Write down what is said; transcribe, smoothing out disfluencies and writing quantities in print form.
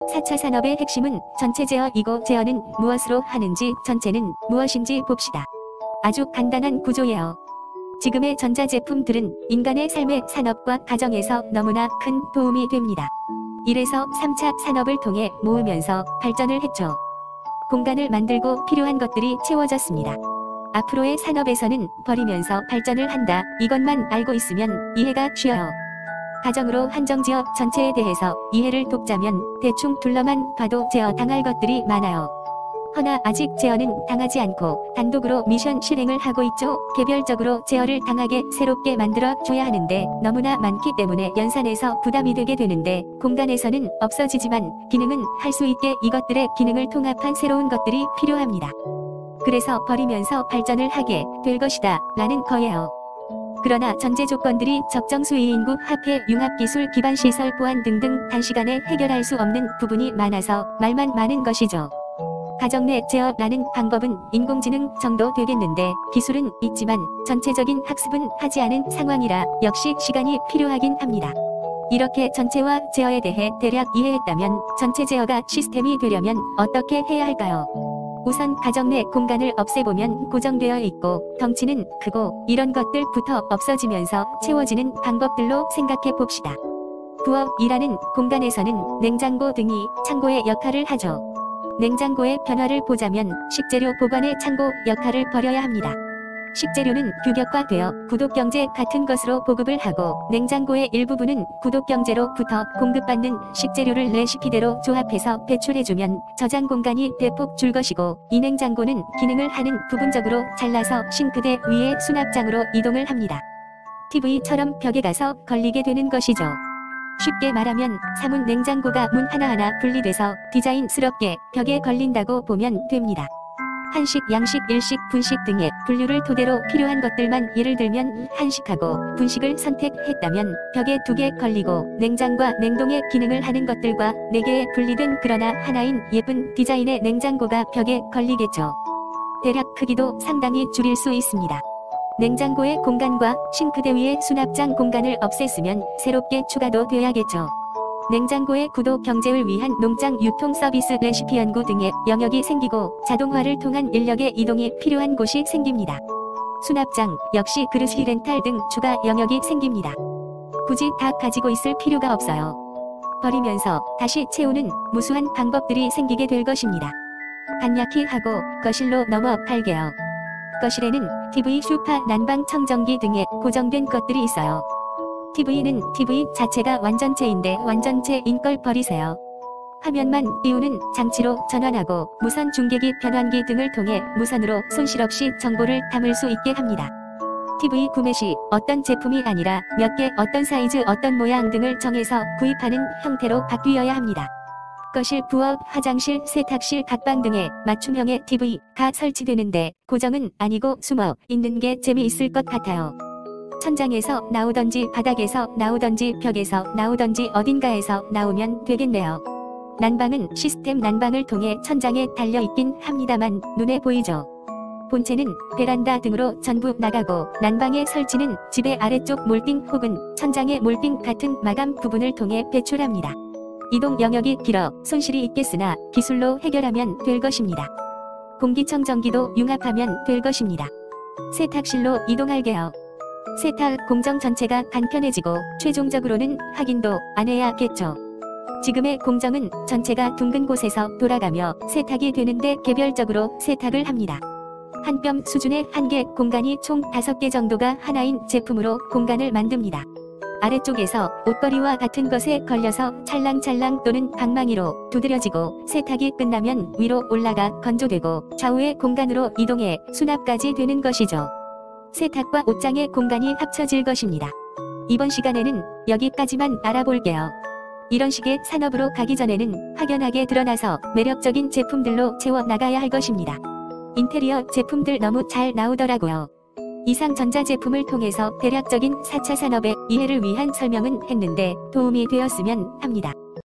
4차 산업의 핵심은 전체 제어이고 제어는 무엇으로 하는지 전체는 무엇인지 봅시다. 아주 간단한 구조예요. 지금의 전자제품들은 인간의 삶의 산업과 가정에서 너무나 큰 도움이 됩니다. 이래서 3차 산업을 통해 모으면서 발전을 했죠. 공간을 만들고 필요한 것들이 채워졌습니다. 앞으로의 산업에서는 버리면서 발전을 한다. 이것만 알고 있으면 이해가 쉬워요. 가정으로 한정지어 전체에 대해서 이해를 돕자면 대충 둘러만 봐도 제어 당할 것들이 많아요. 허나 아직 제어는 당하지 않고 단독으로 미션 실행을 하고 있죠. 개별적으로 제어를 당하게 새롭게 만들어 줘야 하는데 너무나 많기 때문에 연산해서 부담이 되게 되는데 공간에서는 없어지지만 기능은 할 수 있게 이것들의 기능을 통합한 새로운 것들이 필요합니다. 그래서 버리면서 발전을 하게 될 것이다 라는 거예요. 그러나 전제 조건들이 적정 수의 인구, 화폐, 융합기술, 기반시설, 보안 등등 단시간에 해결할 수 없는 부분이 많아서 말만 많은 것이죠. 가정 내 제어라는 방법은 인공지능 정도 되겠는데 기술은 있지만 전체적인 학습은 하지 않은 상황이라 역시 시간이 필요하긴 합니다. 이렇게 전체와 제어에 대해 대략 이해했다면 전체 제어가 시스템이 되려면 어떻게 해야 할까요? 우선 가정 내 공간을 없애보면 고정되어 있고 덩치는 크고 이런 것들부터 없어지면서 채워지는 방법들로 생각해 봅시다. 부엌이라는 공간에서는 냉장고 등이 창고의 역할을 하죠. 냉장고의 변화를 보자면 식재료 보관의 창고 역할을 벌여야 합니다. 식재료는 규격화되어 구독경제 같은 것으로 보급을 하고 냉장고의 일부분은 구독경제로부터 공급받는 식재료를 레시피대로 조합해서 배출해주면 저장 공간이 대폭 줄 것이고 이 냉장고는 기능을 하는 부분적으로 잘라서 싱크대 위에 수납장으로 이동을 합니다. TV처럼 벽에 가서 걸리게 되는 것이죠. 쉽게 말하면 사문 냉장고가 문 하나하나 분리돼서 디자인스럽게 벽에 걸린다고 보면 됩니다. 한식, 양식, 일식, 분식 등의 분류를 토대로 필요한 것들만 예를 들면 한식하고 분식을 선택했다면 벽에 2개 걸리고 냉장과 냉동의 기능을 하는 것들과 4개의 분리된 그러나 하나인 예쁜 디자인의 냉장고가 벽에 걸리겠죠. 대략 크기도 상당히 줄일 수 있습니다. 냉장고의 공간과 싱크대 위의 수납장 공간을 없앴으면 새롭게 추가도 돼야겠죠. 냉장고의 구독 경제를 위한 농장 유통 서비스 레시피 연구 등의 영역이 생기고 자동화를 통한 인력의 이동이 필요한 곳이 생깁니다. 수납장 역시 그릇이 렌탈 등 추가 영역이 생깁니다. 굳이 다 가지고 있을 필요가 없어요. 버리면서 다시 채우는 무수한 방법들이 생기게 될 것입니다. 간략히 하고 거실로 넘어갈게요. 거실에는 TV, 소파, 난방, 청정기 등의 고정된 것들이 있어요. TV는 TV 자체가 완전체인데 완전체인 걸 버리세요. 화면만 띄우는 장치로 전환하고 무선 중계기, 변환기 등을 통해 무선으로 손실 없이 정보를 담을 수 있게 합니다. TV 구매 시 어떤 제품이 아니라 몇 개, 어떤 사이즈, 어떤 모양 등을 정해서 구입하는 형태로 바뀌어야 합니다. 거실, 부엌, 화장실, 세탁실, 각방 등의 맞춤형의 TV가 설치되는데 고정은 아니고 숨어 있는 게 재미있을 것 같아요. 천장에서 나오던지 바닥에서 나오던지 벽에서 나오던지 어딘가에서 나오면 되겠네요. 난방은 시스템 난방을 통해 천장에 달려있긴 합니다만 눈에 보이죠. 본체는 베란다 등으로 전부 나가고 난방의 설치는 집의 아래쪽 몰딩 혹은 천장의 몰딩 같은 마감 부분을 통해 배출합니다. 이동 영역이 길어 손실이 있겠으나 기술로 해결하면 될 것입니다. 공기청정기도 융합하면 될 것입니다. 세탁실로 이동할게요. 세탁 공정 전체가 간편해지고 최종적으로는 확인도 안 해야겠죠. 지금의 공정은 전체가 둥근 곳에서 돌아가며 세탁이 되는데 개별적으로 세탁을 합니다. 한 뼘 수준의 한개 공간이 총 5개 정도가 하나인 제품으로 공간을 만듭니다. 아래쪽에서 옷걸이와 같은 것에 걸려서 찰랑찰랑 또는 방망이로 두드려지고 세탁이 끝나면 위로 올라가 건조되고 좌우의 공간으로 이동해 수납까지 되는 것이죠. 세탁과 옷장의 공간이 합쳐질 것입니다. 이번 시간에는 여기까지만 알아볼게요. 이런 식의 산업으로 가기 전에는 확연하게 드러나서 매력적인 제품들로 채워 나가야 할 것입니다. 인테리어 제품들 너무 잘 나오더라고요. 이상 전자제품을 통해서 대략적인 4차 산업의 이해를 위한 설명은 했는데 도움이 되었으면 합니다.